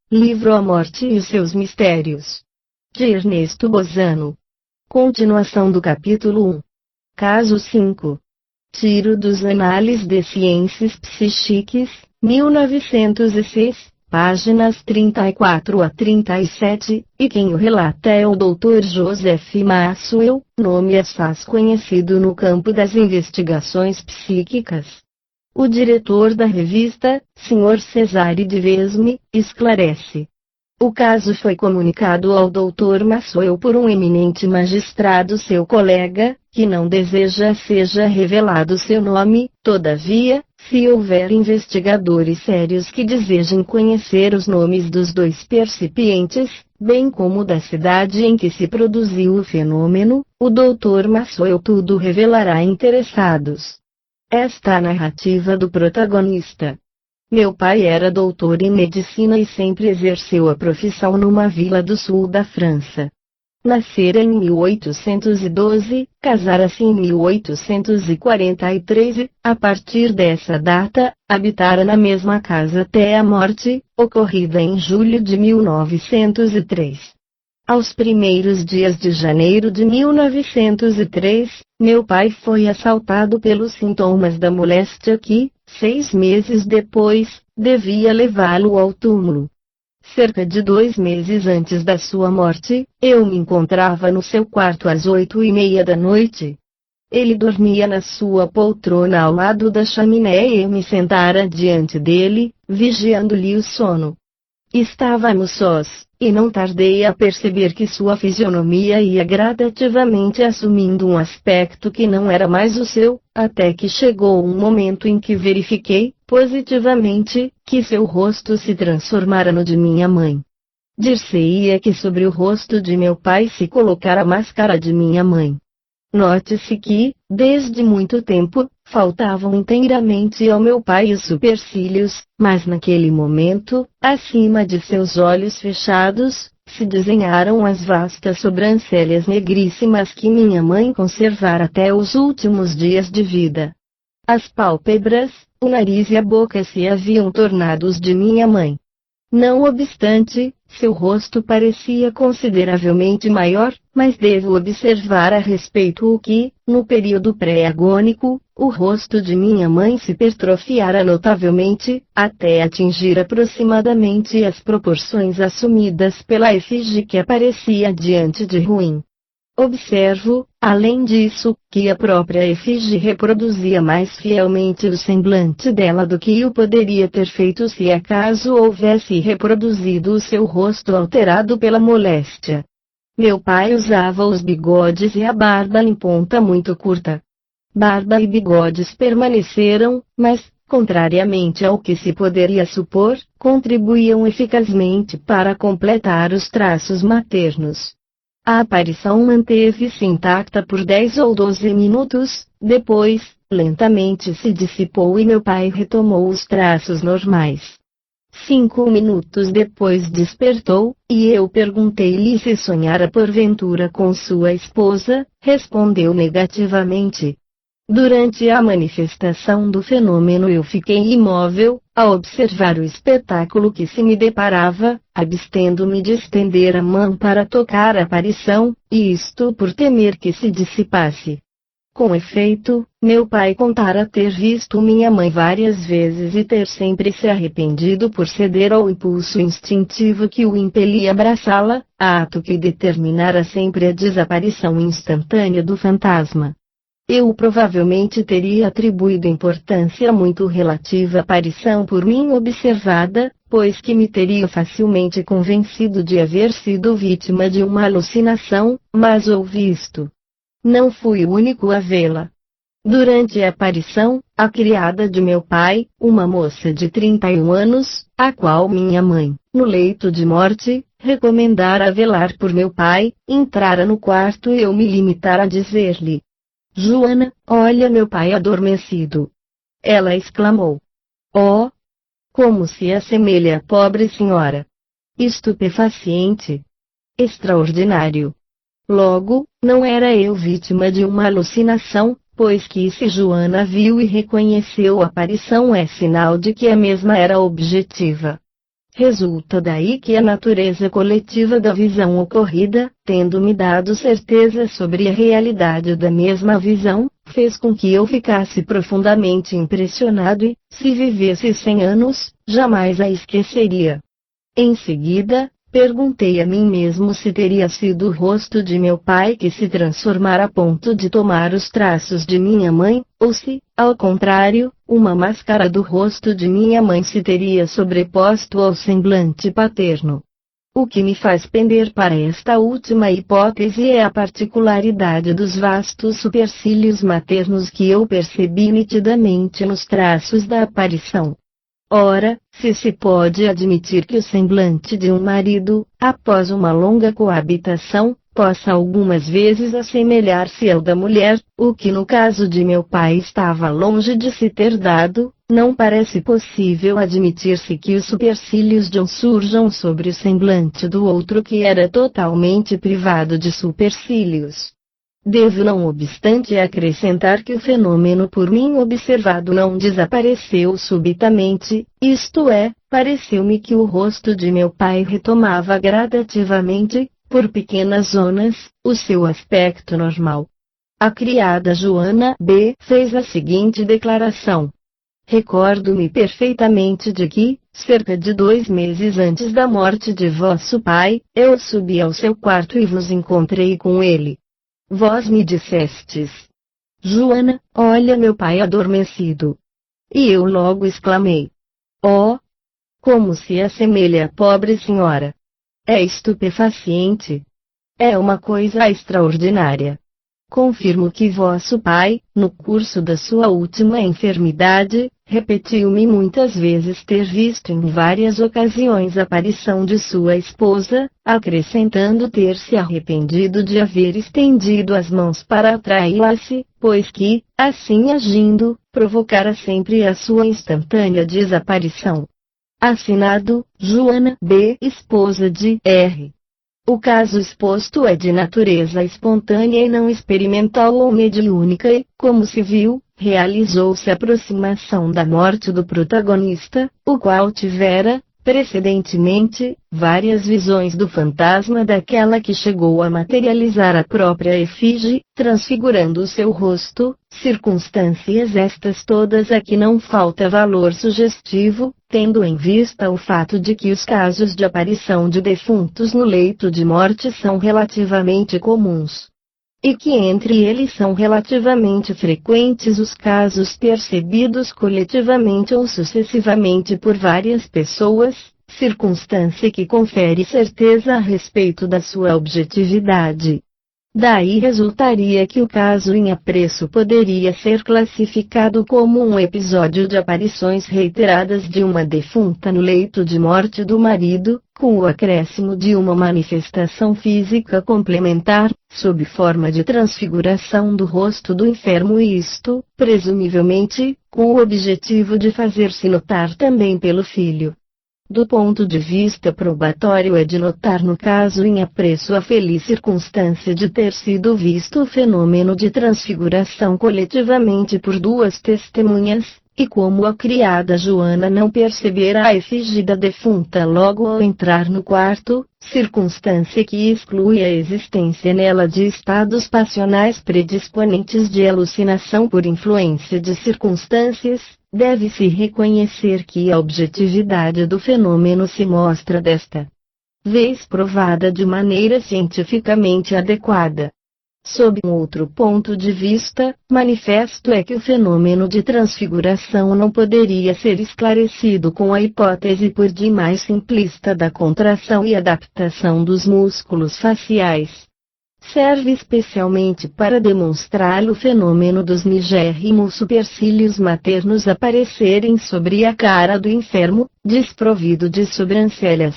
Livro A Morte e os Seus Mistérios, de Ernesto Bozano. Continuação do capítulo 1. Caso 5. Tiro dos Anales de Ciências Psíquicas, 1906, páginas 34 a 37, e quem o relata é o Dr. Joseph Maxwell, nome assaz conhecido no campo das investigações psíquicas. O diretor da revista, Sr. Cesare de Vesme, esclarece. O caso foi comunicado ao Dr. Maxwell por um eminente magistrado seu colega, que não deseja seja revelado seu nome. Todavia, se houver investigadores sérios que desejem conhecer os nomes dos dois percipientes, bem como da cidade em que se produziu o fenômeno, o Dr. Maxwell tudo revelará a interessados. Esta é a narrativa do protagonista. Meu pai era doutor em medicina e sempre exerceu a profissão numa vila do sul da França. Nascera em 1812, casara-se em 1843 e, a partir dessa data, habitara na mesma casa até a morte, ocorrida em julho de 1903. Aos primeiros dias de janeiro de 1903, meu pai foi assaltado pelos sintomas da moléstia que, 6 meses depois, devia levá-lo ao túmulo. Cerca de 2 meses antes da sua morte, eu me encontrava no seu quarto às 8:30 da noite. Ele dormia na sua poltrona ao lado da chaminé e eu me sentara diante dele, vigiando-lhe o sono. Estávamos sós, e não tardei a perceber que sua fisionomia ia gradativamente assumindo um aspecto que não era mais o seu, até que chegou um momento em que verifiquei, positivamente, que seu rosto se transformara no de minha mãe. Dir-se-ia que sobre o rosto de meu pai se colocara a máscara de minha mãe. Note-se que, desde muito tempo, faltavam inteiramente ao meu pai os supercílios, mas naquele momento, acima de seus olhos fechados, se desenharam as vastas sobrancelhas negríssimas que minha mãe conservara até os últimos dias de vida. As pálpebras, o nariz e a boca se haviam tornado os de minha mãe. Não obstante, seu rosto parecia consideravelmente maior, mas devo observar a respeito o que, no período pré-agônico, o rosto de minha mãe se hipertrofiara notavelmente, até atingir aproximadamente as proporções assumidas pela efígie que aparecia diante de ruim. Observo, além disso, que a própria efígie reproduzia mais fielmente o semblante dela do que o poderia ter feito se acaso houvesse reproduzido o seu rosto alterado pela moléstia. Meu pai usava os bigodes e a barba em ponta muito curta. Barba e bigodes permaneceram, mas, contrariamente ao que se poderia supor, contribuíam eficazmente para completar os traços maternos. A aparição manteve-se intacta por 10 ou 12 minutos, depois, lentamente se dissipou e meu pai retomou os traços normais. 5 minutos depois despertou, e eu perguntei-lhe se sonhara porventura com sua esposa. Respondeu negativamente. Durante a manifestação do fenômeno eu fiquei imóvel, a observar o espetáculo que se me deparava, abstendo-me de estender a mão para tocar a aparição, e isto por temer que se dissipasse. Com efeito, meu pai contara ter visto minha mãe várias vezes e ter sempre se arrependido por ceder ao impulso instintivo que o impelia a abraçá-la, ato que determinara sempre a desaparição instantânea do fantasma. Eu provavelmente teria atribuído importância muito relativa à aparição por mim observada, pois que me teria facilmente convencido de haver sido vítima de uma alucinação, mas ouvi isto. Não fui o único a vê-la. Durante a aparição, a criada de meu pai, uma moça de 31 anos, a qual minha mãe, no leito de morte, recomendara velar por meu pai, entrara no quarto e eu me limitara a dizer-lhe: Joana, olha meu pai adormecido. Ela exclamou. Oh! Como se assemelha à pobre senhora. Estupefaciente. Extraordinário. Logo, não era eu vítima de uma alucinação, pois que se Joana viu e reconheceu a aparição é sinal de que a mesma era objetiva. Resulta daí que a natureza coletiva da visão ocorrida, tendo-me dado certeza sobre a realidade da mesma visão, fez com que eu ficasse profundamente impressionado e, se vivesse 100 anos, jamais a esqueceria. Em seguida, perguntei a mim mesmo se teria sido o rosto de meu pai que se transformara a ponto de tomar os traços de minha mãe, ou se, ao contrário, uma máscara do rosto de minha mãe se teria sobreposto ao semblante paterno. O que me faz pender para esta última hipótese é a particularidade dos vastos supercílios maternos que eu percebi nitidamente nos traços da aparição. Ora, se pode admitir que o semblante de um marido, após uma longa coabitação, possa algumas vezes assemelhar-se ao da mulher, o que no caso de meu pai estava longe de se ter dado, não parece possível admitir-se que os supercílios de um surjam sobre o semblante do outro que era totalmente privado de supercílios. Devo não obstante acrescentar que o fenômeno por mim observado não desapareceu subitamente, isto é, pareceu-me que o rosto de meu pai retomava gradativamente, por pequenas zonas, o seu aspecto normal. A criada Joana B. fez a seguinte declaração. Recordo-me perfeitamente de que, cerca de 2 meses antes da morte de vosso pai, eu subi ao seu quarto e vos encontrei com ele. Vós me dissestes: Joana, olha meu pai adormecido. E eu logo exclamei: Oh! Como se assemelha à pobre senhora! É estupefaciente! É uma coisa extraordinária! Confirmo que vosso pai, no curso da sua última enfermidade, repetiu-me muitas vezes ter visto em várias ocasiões a aparição de sua esposa, acrescentando ter se arrependido de haver estendido as mãos para atraí-la-se, pois que, assim agindo, provocara sempre a sua instantânea desaparição. Assinado, Joana B., esposa de R. O caso exposto é de natureza espontânea e não experimental ou mediúnica e, como se viu, realizou-se a aproximação da morte do protagonista, o qual tivera, precedentemente, várias visões do fantasma daquela que chegou a materializar a própria efígie, transfigurando o seu rosto, circunstâncias estas todas a que não falta valor sugestivo, tendo em vista o fato de que os casos de aparição de defuntos no leito de morte são relativamente comuns. E que entre eles são relativamente frequentes os casos percebidos coletivamente ou sucessivamente por várias pessoas, circunstância que confere certeza a respeito da sua objetividade. Daí resultaria que o caso em apreço poderia ser classificado como um episódio de aparições reiteradas de uma defunta no leito de morte do marido, com o acréscimo de uma manifestação física complementar, sob forma de transfiguração do rosto do enfermo e isto, presumivelmente, com o objetivo de fazer-se notar também pelo filho. Do ponto de vista probatório é de notar no caso em apreço a feliz circunstância de ter sido visto o fenômeno de transfiguração coletivamente por 2 testemunhas, e como a criada Joana não percebera a efígie da defunta logo ao entrar no quarto, circunstância que exclui a existência nela de estados passionais predisponentes de alucinação por influência de circunstâncias, deve-se reconhecer que a objetividade do fenômeno se mostra desta vez provada de maneira cientificamente adequada. Sob um outro ponto de vista, manifesto é que o fenômeno de transfiguração não poderia ser esclarecido com a hipótese por demais simplista da contração e adaptação dos músculos faciais. Serve especialmente para demonstrar o fenômeno dos nigérrimos supercílios maternos aparecerem sobre a cara do enfermo, desprovido de sobrancelhas.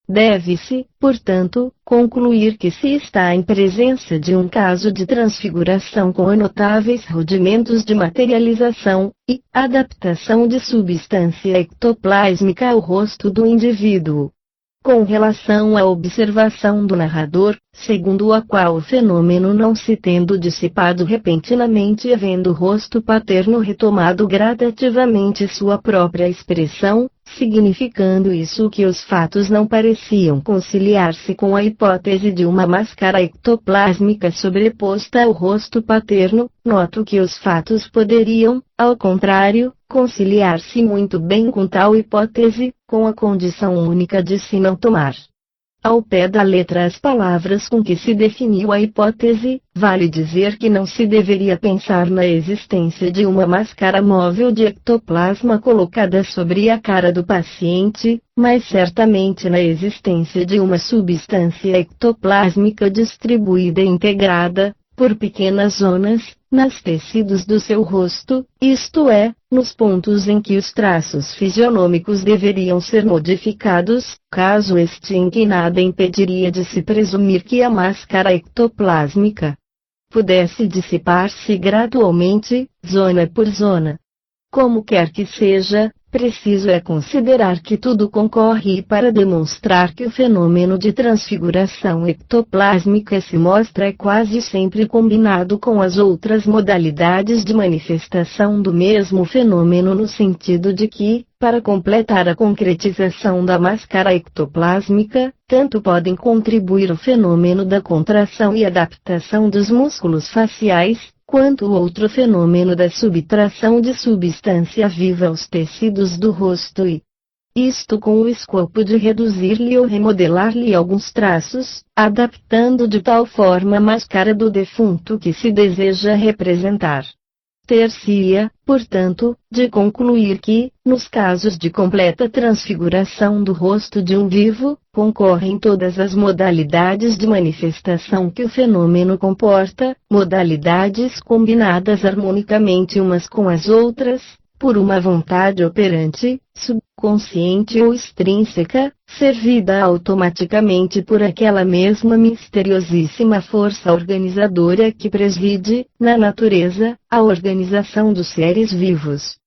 Deve-se, portanto, concluir que se está em presença de um caso de transfiguração com notáveis rudimentos de materialização e adaptação de substância ectoplásmica ao rosto do indivíduo. com relação à observação do narrador, segundo a qual o fenômeno não se tendo dissipado repentinamente e havendo o rosto paterno retomado gradativamente sua própria expressão, significando isso que os fatos não pareciam conciliar-se com a hipótese de uma máscara ectoplásmica sobreposta ao rosto paterno, noto que os fatos poderiam, ao contrário, conciliar-se muito bem com tal hipótese, com a condição única de se não tomar ao pé da letra as palavras com que se definiu a hipótese. Vale dizer que não se deveria pensar na existência de uma máscara móvel de ectoplasma colocada sobre a cara do paciente, mas certamente na existência de uma substância ectoplásmica distribuída e integrada, por pequenas zonas, nos tecidos do seu rosto, isto é, nos pontos em que os traços fisionômicos deveriam ser modificados, caso este em que nada impediria de se presumir que a máscara ectoplásmica pudesse dissipar-se gradualmente, zona por zona. Como quer que seja, preciso é considerar que tudo concorre para demonstrar que o fenômeno de transfiguração ectoplásmica se mostra quase sempre combinado com as outras modalidades de manifestação do mesmo fenômeno, no sentido de que, para completar a concretização da máscara ectoplásmica, tanto podem contribuir o fenômeno da contração e adaptação dos músculos faciais, quanto o outro fenômeno da subtração de substância viva aos tecidos do rosto e isto com o escopo de reduzir-lhe ou remodelar-lhe alguns traços, adaptando de tal forma a máscara do defunto que se deseja representar. Ter-se-ia, portanto, de concluir que, nos casos de completa transfiguração do rosto de um vivo, concorrem todas as modalidades de manifestação que o fenômeno comporta, modalidades combinadas harmonicamente umas com as outras, por uma vontade operante, subconsciente ou extrínseca, servida automaticamente por aquela mesma misteriosíssima força organizadora que preside, na natureza, a organização dos seres vivos.